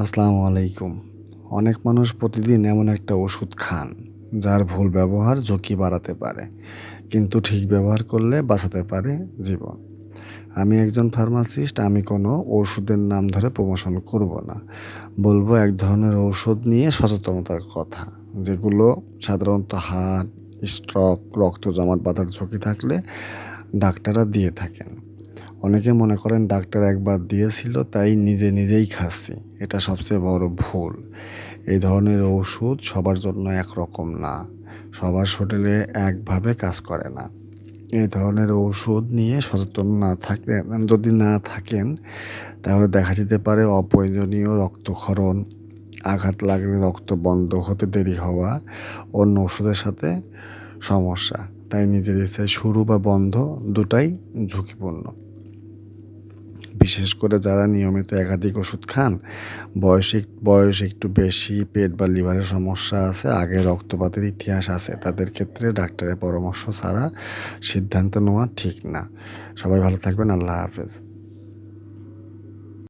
আসসালামু আলাইকুম। অনেক মানুষ প্রতিদিন এমন একটা ওষুধ খান, যার ভুল ব্যবহার ঝুঁকি বাড়াতে পারে। কিন্তু ঠিক ব্যবহার করলে বাঁচাতে পারে জীবন। আমি একজন ফার্মাসিস্ট, আমি কোনো ওষুধের নাম ধরে প্রমোশন করব না। বলবো এক ধরনের ঔষধ নিয়ে সচেতনতার কথা, যেগুলো সাধারণত হার্ট, স্ট্রোক, রক্ত জমাট বাঁধার ঝুঁকি থাকলে ডাক্তাররা দিয়ে থাকেন। অনেকে মনে করেন ডাক্তার একবার দিয়েছিল তাই নিজেই খাচ্ছি। এটা সবচেয়ে বড় ভুল। এই ধরনের ওষুধ সবার জন্য একরকম না। সবার শরীরে একভাবে কাজ করে না। এই ধরনের ওষুধ নিয়ে সচেতন যদি না থাকেন, তাহলে দেখা যেতে পারে অপ্রয়োজনীয় রক্তক্ষরণ, আঘাত লাগলে রক্ত বন্ধ হতে দেরি হওয়া, অন্য ওষুধের সাথে সমস্যা। তাই নিজের ইচ্ছায় শুরু বা বন্ধ দুটাই ঝুঁকিপূর্ণ। বিশেষ করে যারা নিয়মিত একাধিক ওষুধ খান, বয়স একটু বেশি, পেট বা লিভারের সমস্যা আছে, আগে রক্তপাতের ইতিহাস আছে, তাদের ক্ষেত্রে ডাক্তারের পরামর্শ ছাড়া সিদ্ধান্ত নেওয়া ঠিক না। সবাই ভালো থাকবেন। আল্লাহ হাফেজ।